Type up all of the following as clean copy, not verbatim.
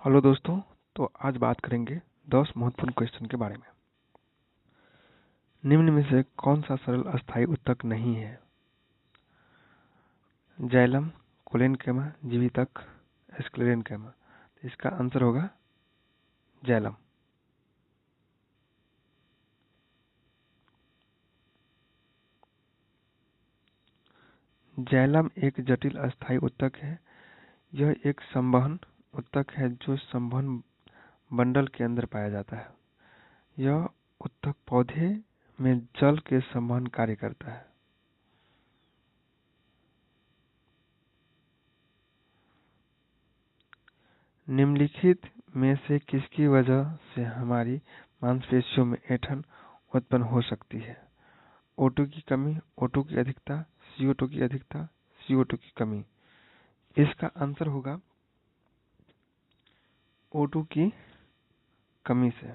Hello दोस्तों। तो आज बात करेंगे 10 महत्वपूर्ण क्वेश्चन के बारे में। निम्न में से कौन सा सरल अस्थायी ऊतक नहीं है? जाइलम, कोलेनकेमा, जीवितक, स्क्लेरेनकेमा। इसका आंसर होगा जाइलम। जाइलम एक जटिल अस्थायी ऊतक है। यह एक संवहन ऊतक है जो संवहन बंडल के अंदर पाया जाता है। यह ऊतक पौधे में जल के संवहन कार्य करता है। निम्नलिखित में से किसकी वजह से हमारी मांसपेशियों में ऐंठन उत्पन्न हो सकती है? O2 की कमी, O2 की अधिकता, CO2 की अधिकता, CO2 की कमी। इसका आंसर होगा O2 की कमी से।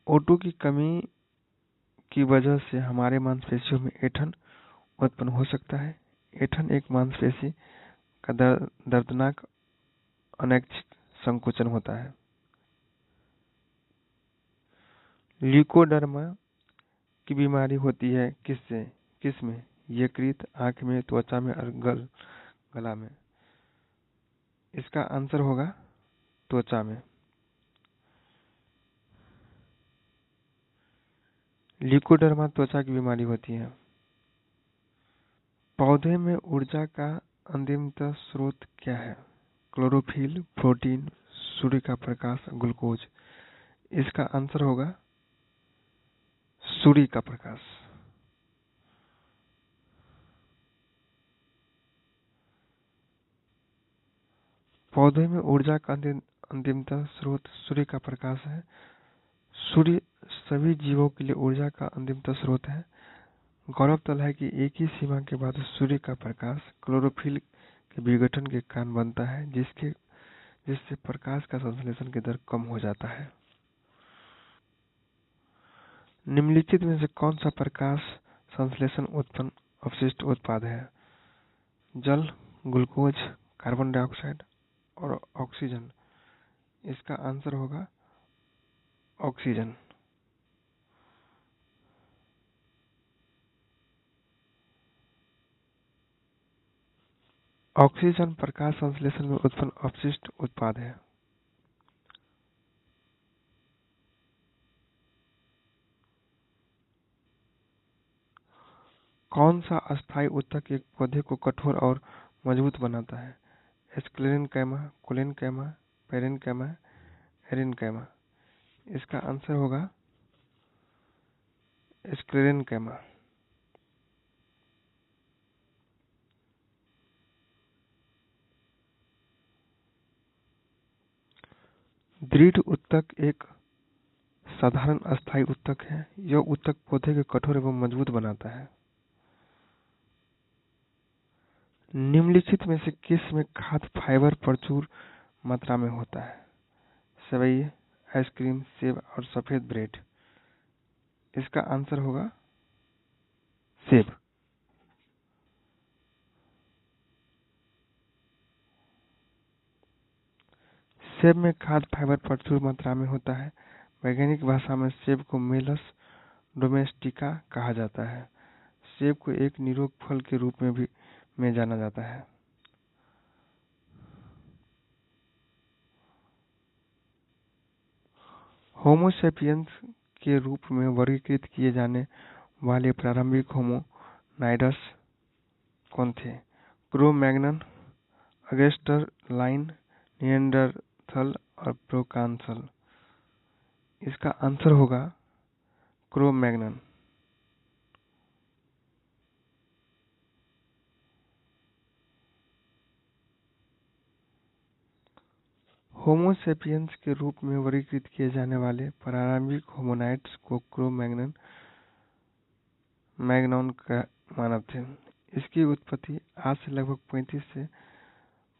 O2 की कमी की वजह से हमारे मांसपेशियों में ऐंठन उत्पन्न हो सकता है। ऐंठन एक मांसपेशी का दर्दनाक अनैच्छिक संकुचन होता है। ल्यूकोडर्मा की बीमारी होती है किससे? किसमें? यकृत, आंख में, त्वचा में और गला में। इसका आंसर होगा त्वचा में। ल्यूकोडर्मा त्वचा की बीमारी होती है। पौधे में ऊर्जा का अंतिमतः स्रोत क्या है? क्लोरोफिल, प्रोटीन, सूर्य का प्रकाश, ग्लूकोज। इसका आंसर होगा सूर्य का प्रकाश। पौधे में ऊर्जा का अंतिमतः स्रोत सूर्य का प्रकाश है। सूर्य सभी जीवों के लिए ऊर्जा का अंतिमतः स्रोत है। गौरतलब है कि एक ही सीमा के बाद सूर्य का प्रकाश क्लोरोफिल के विघटन के कारण बनता है, जिससे प्रकाश का संश्लेषण की दर कम हो जाता है। निम्नलिखित में से कौन सा प्रकाश संश्लेषण उत्पन्न अपशिष्ट उत्पाद है? जल, ग्लूकोज, कार्बन डाइऑक्साइड और ऑक्सीजन। इसका आंसर होगा ऑक्सीजन। ऑक्सीजन प्रकाश संश्लेषण में उत्पन्न अपशिष्ट उत्पाद है। कौन सा अस्थायी ऊतक एक पौधे को कठोर और मजबूत बनाता है? स्क्लेरेनकेमा, कोलेनकेमा, पेरेनकेमा, एरेनकेमा। इसका आंसर होगा स्क्लेरेनकेमा। दृढ़ ऊतक एक साधारण अस्थायी ऊतक है। यह ऊतक पौधे को कठोर एवं मजबूत बनाता है। निम्नलिखित में से किस में खाद्य फाइबर प्रचुर मात्रा में होता है? सेवई, आइसक्रीम, सेब और सफेद ब्रेड। इसका आंसर होगा सेब। सेब में खाद्य फाइबर प्रचुर मात्रा में होता है। वैज्ञानिक भाषा में सेब को मेलस डोमेस्टिका कहा जाता है। सेब को एक निरोग फल के रूप में जाना जाता है। होमो सेपियंस के रूप में वर्गीकृत किए जाने वाले प्रारंभिक होमोनाइड्स कौन थे? क्रो-मैग्नन, अगस्टरलाइन, निएंडरथल और प्रोकांसल। इसका आंसर होगा क्रो-मैग्नन। होमो सेपियंस के रूप में वर्गीकृत किए जाने वाले प्रारंभिक होमोनाइड्स को क्रो-मैग्नन का मानव थे। इसकी उत्पत्ति आज से लगभग 35 से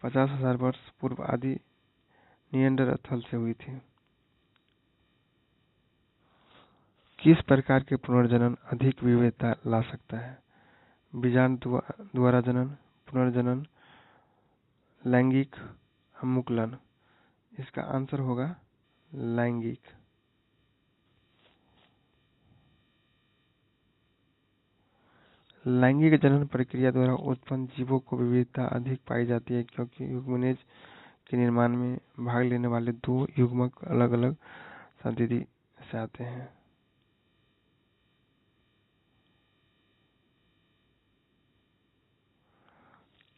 50,000 वर्ष पूर्व आदि निएंडरथल से हुई थी। किस प्रकार के पुनर्जनन अधिक विविधता ला सकता है? बीजाणु द्वारा जनन, पुनर्जनन, लैंगिक अमुकलन। इसका आंसर होगा लैंगिक। लैंगिक जनन प्रक्रिया द्वारा उत्पन्न जीवों को विविधता अधिक पाई जाती है, क्योंकि युग्मनज के निर्माण में भाग लेने वाले दो युग्मक अलग अलग संतति से आते हैं।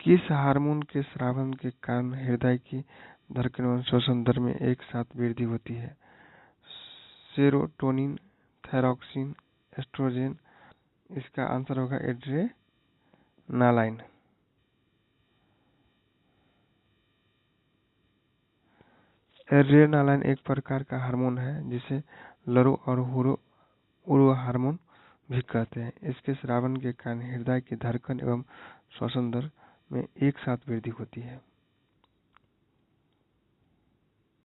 किस हार्मोन के स्रावन के कारण हृदय की धड़कन एवं श्वसन दर में एक साथ वृद्धि होती है? Serotonin, thyroxine, estrogen. इसका आंसर होगा एड्रेनालाइन। एड्रेनालाइन एक प्रकार का हार्मोन है जिसे लरो और उरो हार्मोन भी कहते हैं। इसके स्रावन के कारण हृदय की धड़कन एवं श्वसन दर में एक साथ वृद्धि होती है।